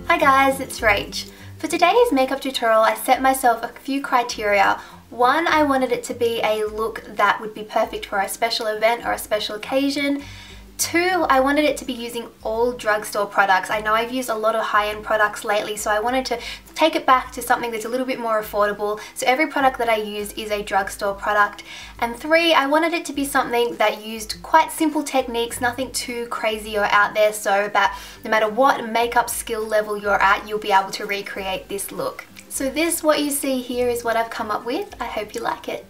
Hi guys, it's Rach. For today's makeup tutorial, I set myself a few criteria. One, I wanted it to be a look that would be perfect for a special event or a special occasion. Two, I wanted it to be using all drugstore products. I know I've used a lot of high-end products lately, so I wanted to take it back to something that's a little bit more affordable. So every product that I use is a drugstore product. And three, I wanted it to be something that used quite simple techniques, nothing too crazy or out there, so that no matter what makeup skill level you're at, you'll be able to recreate this look. So this, what you see here, is what I've come up with. I hope you like it.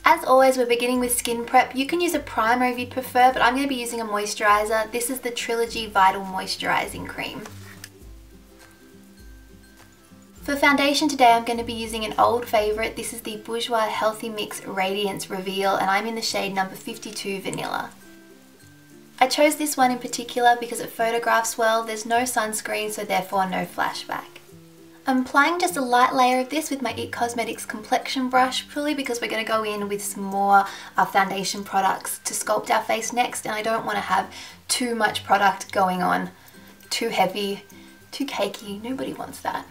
As always, we're beginning with skin prep. You can use a primer if you prefer, but I'm going to be using a moisturizer. This is the Trilogy Vital Moisturising Cream. For foundation today, I'm going to be using an old favourite. This is the Bourjois Healthy Mix Radiance Reveal, and I'm in the shade number 52 Vanilla. I chose this one in particular because it photographs well. There's no sunscreen, so therefore no flashback. I'm applying just a light layer of this with my IT Cosmetics Complexion brush, purely because we're going to go in with some more foundation products to sculpt our face next, and I don't want to have too much product going on, too heavy, too cakey. Nobody wants that.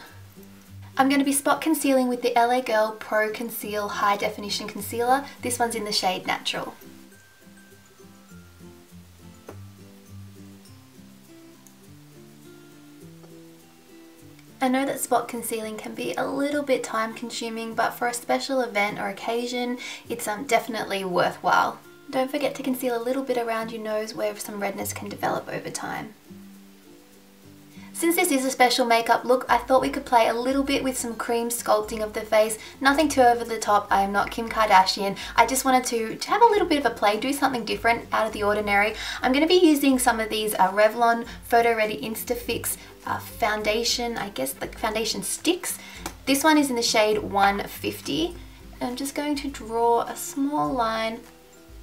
I'm going to be spot concealing with the LA Girl Pro.conceal High Definition Concealer. This one's in the shade Natural. I know that spot concealing can be a little bit time consuming, but for a special event or occasion, it's definitely worthwhile. Don't forget to conceal a little bit around your nose where some redness can develop over time. Since this is a special makeup look, I thought we could play a little bit with some cream sculpting of the face. Nothing too over the top. I am not Kim Kardashian. I just wanted to have a little bit of a play, do something different out of the ordinary. I'm going to be using some of these Revlon Photo Ready Insta-Fix foundation, I guess the foundation sticks. This one is in the shade 150. I'm just going to draw a small line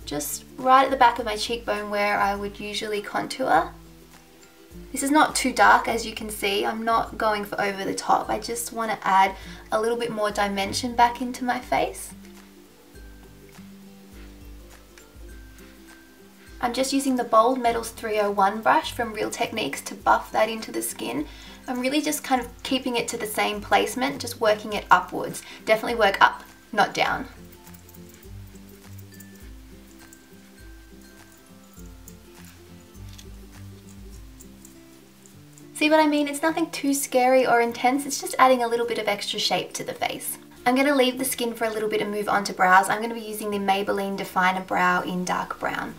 just right at the back of my cheekbone where I would usually contour. This is not too dark, as you can see. I'm not going for over the top. I just want to add a little bit more dimension back into my face. I'm just using the Bold Metals 301 brush from Real Techniques to buff that into the skin. I'm really just kind of keeping it to the same placement, just working it upwards. Definitely work up, not down. See what I mean? It's nothing too scary or intense, it's just adding a little bit of extra shape to the face. I'm going to leave the skin for a little bit and move on to brows. I'm going to be using the Maybelline Definer Brow in dark brown.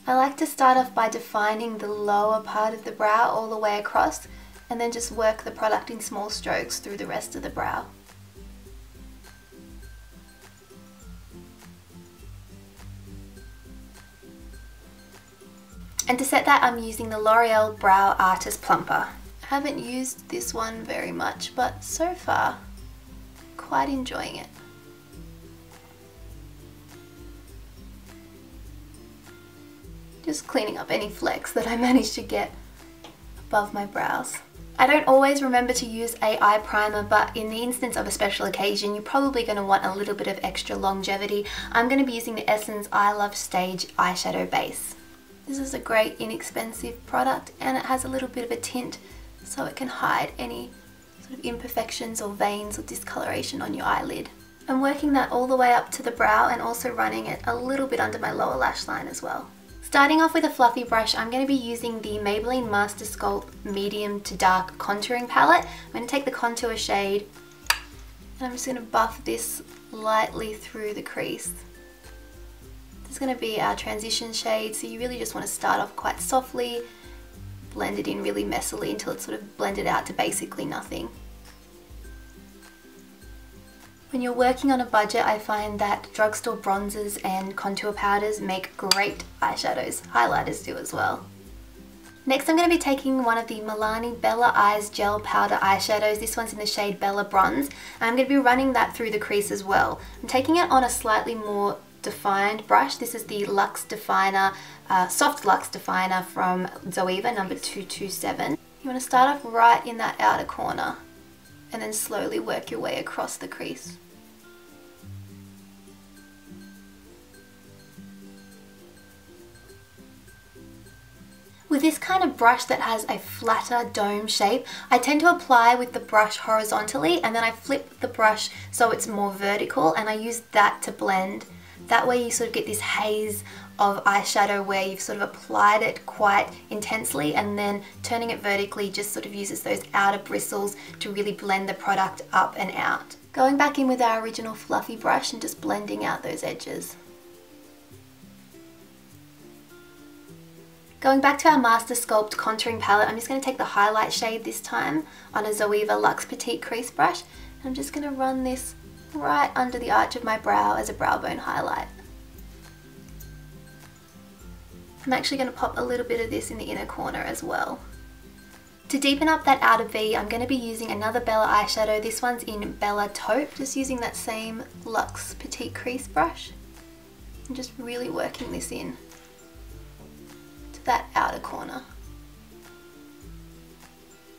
I like to start off by defining the lower part of the brow all the way across, and then just work the product in small strokes through the rest of the brow. And to set that, I'm using the L'Oreal Brow Artist Plumper. I haven't used this one very much, but so far, quite enjoying it. Just cleaning up any flecks that I managed to get above my brows. I don't always remember to use a eye primer, but in the instance of a special occasion, you're probably going to want a little bit of extra longevity. I'm going to be using the Essence I Love Stage eyeshadow base. This is a great inexpensive product, and it has a little bit of a tint so it can hide any sort of imperfections or veins or discoloration on your eyelid. I'm working that all the way up to the brow and also running it a little bit under my lower lash line as well. Starting off with a fluffy brush, I'm going to be using the Maybelline Master Sculpt Medium to Dark Contouring Palette. I'm going to take the contour shade and I'm just going to buff this lightly through the crease. This is going to be our transition shade, so you really just want to start off quite softly, blend it in really messily until it's sort of blended out to basically nothing. When you're working on a budget, I find that drugstore bronzers and contour powders make great eyeshadows. Highlighters do as well. Next, I'm going to be taking one of the Milani Bella Eyes Gel Powder eyeshadows. This one's in the shade Bella Bronze. And I'm going to be running that through the crease as well. I'm taking it on a slightly more defined brush. This is the Luxe Definer, Soft Luxe Definer from Zoeva, number 227. You want to start off right in that outer corner and then slowly work your way across the crease. With this kind of brush that has a flatter dome shape, I tend to apply with the brush horizontally and then I flip the brush so it's more vertical and I use that to blend. That way you sort of get this haze of eyeshadow where you've sort of applied it quite intensely, and then turning it vertically just sort of uses those outer bristles to really blend the product up and out. Going back in with our original fluffy brush and just blending out those edges. Going back to our Master Sculpt contouring palette, I'm just going to take the highlight shade this time on a Zoeva Luxe Petite crease brush. And I'm just going to run this right under the arch of my brow as a brow bone highlight. I'm actually going to pop a little bit of this in the inner corner as well. To deepen up that outer V, I'm going to be using another Bella eyeshadow. This one's in Bella Taupe, just using that same Luxe Petite crease brush. I'm just really working this in that outer corner.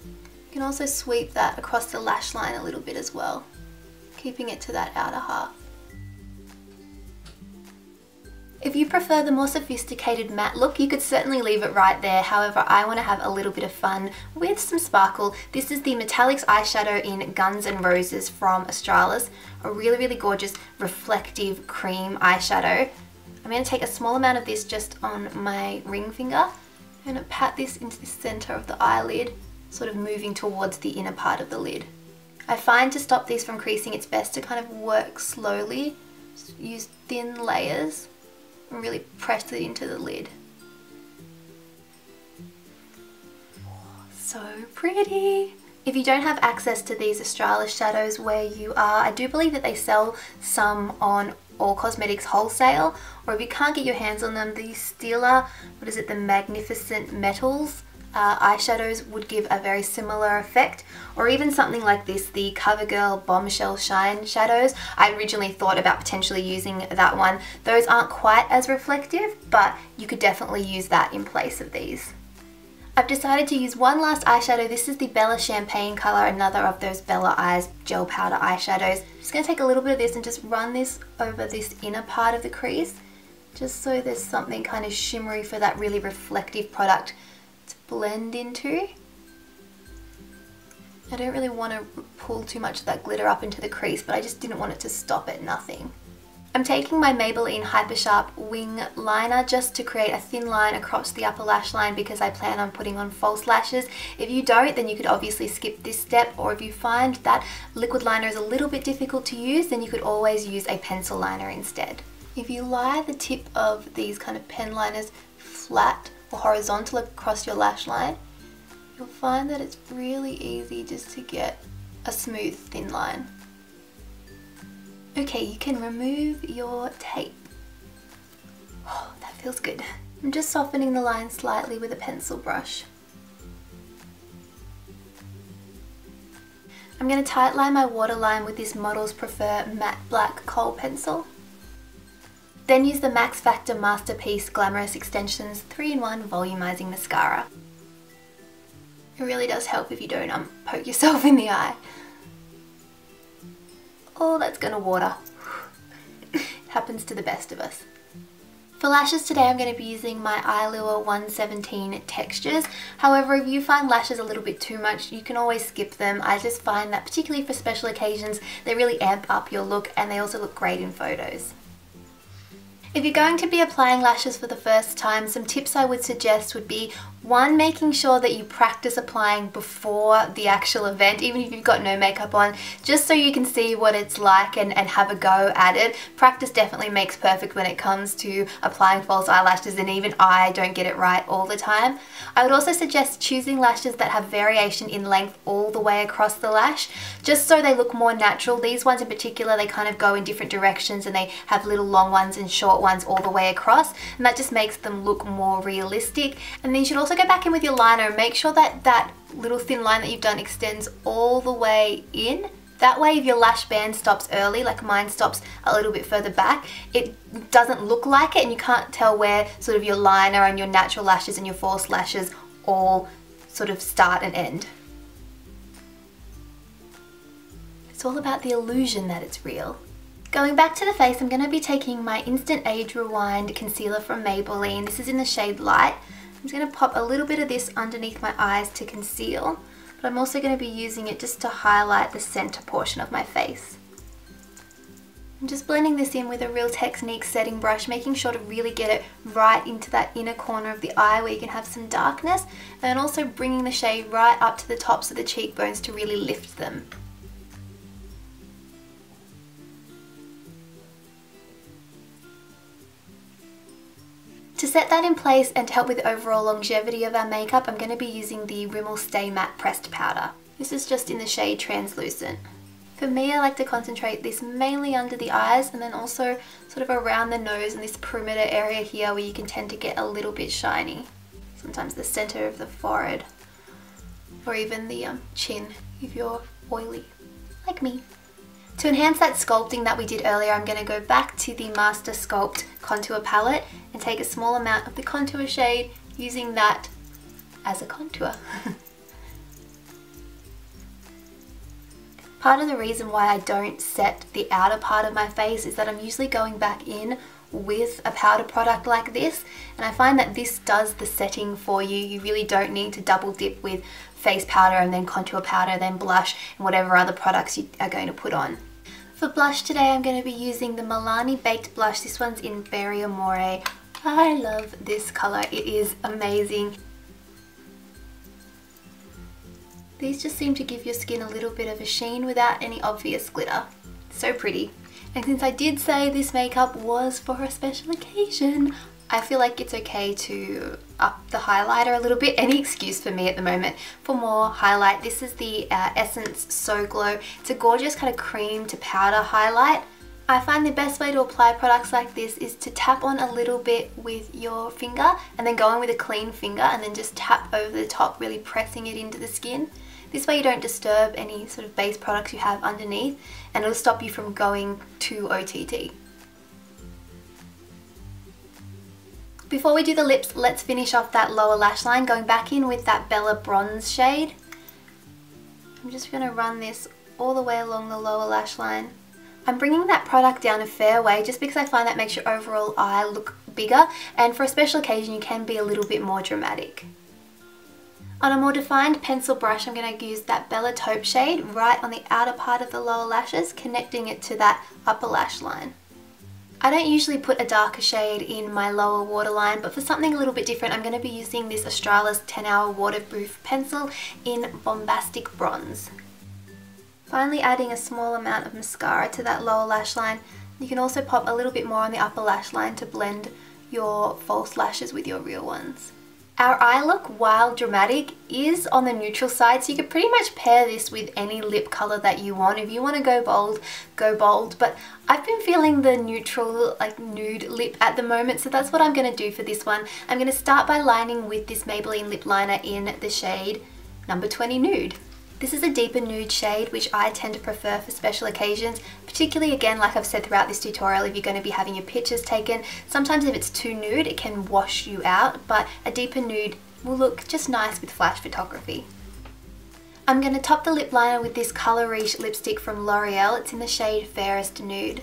You can also sweep that across the lash line a little bit as well, keeping it to that outer half. If you prefer the more sophisticated matte look, you could certainly leave it right there. However, I want to have a little bit of fun with some sparkle. This is the Metallics eyeshadow in Guns N' Roses from Australis, a really, really gorgeous reflective cream eyeshadow. I'm going to take a small amount of this just on my ring finger. I'm going to pat this into the center of the eyelid, sort of moving towards the inner part of the lid. I find to stop these from creasing, it's best to kind of work slowly, just use thin layers and really press it into the lid. So pretty! If you don't have access to these Australis shadows where you are, I do believe that they sell some on All Cosmetics wholesale, or if you can't get your hands on them, the Stila, the Magnificent Metals eyeshadows would give a very similar effect, or even something like this, the CoverGirl Bombshell Shine shadows. I originally thought about potentially using that one. Those aren't quite as reflective, but you could definitely use that in place of these. I've decided to use one last eyeshadow. This is the Bella Champagne color, another of those Bella Eyes gel powder eyeshadows. I'm just going to take a little bit of this and just run this over this inner part of the crease, just so there's something kind of shimmery for that really reflective product to blend into. I don't really want to pull too much of that glitter up into the crease, but I just didn't want it to stop at nothing. I'm taking my Maybelline Hyper Sharp Wing Liner just to create a thin line across the upper lash line because I plan on putting on false lashes. If you don't, then you could obviously skip this step, or if you find that liquid liner is a little bit difficult to use, then you could always use a pencil liner instead. If you lie the tip of these kind of pen liners flat or horizontal across your lash line, you'll find that it's really easy just to get a smooth thin line. Okay, you can remove your tape. Oh, that feels good. I'm just softening the line slightly with a pencil brush. I'm going to tightline my waterline with this Models Prefer Matte Black Kohl pencil. Then use the Max Factor Masterpiece Glamorous Extensions 3-in-1 Volumizing Mascara. It really does help if you don't poke yourself in the eye. Oh, that's gonna water. It happens to the best of us. For lashes today, I'm going to be using my Eyelure 117 Textures. However, if you find lashes a little bit too much, you can always skip them. I just find that particularly for special occasions, they really amp up your look and they also look great in photos. If you're going to be applying lashes for the first time, some tips I would suggest would be, one, making sure that you practice applying before the actual event, even if you've got no makeup on, just so you can see what it's like and have a go at it. Practice definitely makes perfect when it comes to applying false eyelashes, and even I don't get it right all the time. I would also suggest choosing lashes that have variation in length all the way across the lash, just so they look more natural. These ones in particular, they kind of go in different directions and they have little long ones and short ones all the way across, and that just makes them look more realistic. And then you should also go back in with your liner and make sure that that little thin line that you've done extends all the way in. That way, if your lash band stops early, like mine stops a little bit further back, it doesn't look like it and you can't tell where sort of your liner and your natural lashes and your false lashes all sort of start and end. It's all about the illusion that it's real. Going back to the face, I'm going to be taking my Instant Age Rewind Concealer from Maybelline. This is in the shade Light. I'm just going to pop a little bit of this underneath my eyes to conceal, but I'm also going to be using it just to highlight the center portion of my face. I'm just blending this in with a Real Technique setting brush, making sure to really get it right into that inner corner of the eye where you can have some darkness, and also bringing the shade right up to the tops of the cheekbones to really lift them. To set that in place and to help with the overall longevity of our makeup, I'm going to be using the Rimmel Stay Matte Pressed Powder. This is just in the shade Translucent. For me, I like to concentrate this mainly under the eyes and then also sort of around the nose and this perimeter area here where you can tend to get a little bit shiny. Sometimes the center of the forehead or even the chin if you're oily, like me. To enhance that sculpting that we did earlier, I'm going to go back to the Master Sculpt contour palette and take a small amount of the contour shade, using that as a contour. Part of the reason why I don't set the outer part of my face is that I'm usually going back in with a powder product like this, and I find that this does the setting for you. You really don't need to double dip with face powder and then contour powder, then blush and whatever other products you are going to put on. For blush today, I'm going to be using the Milani Baked Blush. This one's in Berry Amore. I love this colour, it is amazing. These just seem to give your skin a little bit of a sheen without any obvious glitter. So pretty. And since I did say this makeup was for a special occasion, I feel like it's okay to up the highlighter a little bit. Any excuse for me at the moment for more highlight. This is the Essence So Glow. It's a gorgeous kind of cream to powder highlight. I find the best way to apply products like this is to tap on a little bit with your finger and then go in with a clean finger and then just tap over the top, really pressing it into the skin. This way you don't disturb any sort of base products you have underneath, and it'll stop you from going too OTT. Before we do the lips, let's finish off that lower lash line, going back in with that Bella Bronze shade. I'm just going to run this all the way along the lower lash line. I'm bringing that product down a fair way just because I find that makes your overall eye look bigger, and for a special occasion you can be a little bit more dramatic. On a more defined pencil brush, I'm going to use that Bella Taupe shade right on the outer part of the lower lashes, connecting it to that upper lash line. I don't usually put a darker shade in my lower waterline, but for something a little bit different, I'm going to be using this Australis 10-Hour Waterproof Pencil in Bombastic Bronze. Finally, adding a small amount of mascara to that lower lash line. You can also pop a little bit more on the upper lash line to blend your false lashes with your real ones. Our eye look, while dramatic, is on the neutral side, so you could pretty much pair this with any lip color that you want. If you want to go bold, but I've been feeling the neutral, like nude lip at the moment, so that's what I'm going to do for this one. I'm going to start by lining with this Maybelline lip liner in the shade number 20 Nude. This is a deeper nude shade, which I tend to prefer for special occasions, particularly, again, like I've said throughout this tutorial, if you're going to be having your pictures taken. Sometimes if it's too nude, it can wash you out, but a deeper nude will look just nice with flash photography. I'm going to top the lip liner with this Color Riche lipstick from L'Oreal. It's in the shade Fairest Nude.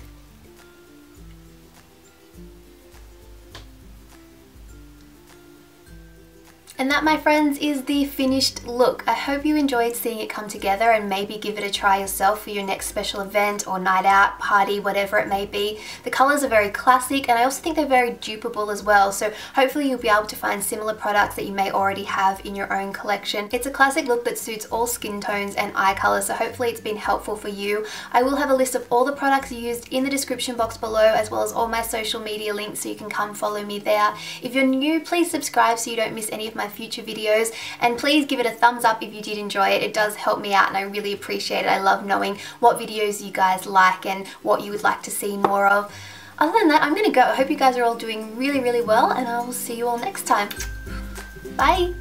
And that, my friends, is the finished look. I hope you enjoyed seeing it come together, and maybe give it a try yourself for your next special event or night out, party, whatever it may be. The colours are very classic, and I also think they're very dupeable as well, so hopefully you'll be able to find similar products that you may already have in your own collection. It's a classic look that suits all skin tones and eye colours, so hopefully it's been helpful for you. I will have a list of all the products used in the description box below, as well as all my social media links, so you can come follow me there. If you're new, please subscribe so you don't miss any of my future videos, and please give it a thumbs up if you did enjoy it. It does help me out and I really appreciate it. I love knowing what videos you guys like and what you would like to see more of. Other than that, I'm gonna go. I hope you guys are all doing really, really well, and I will see you all next time. Bye!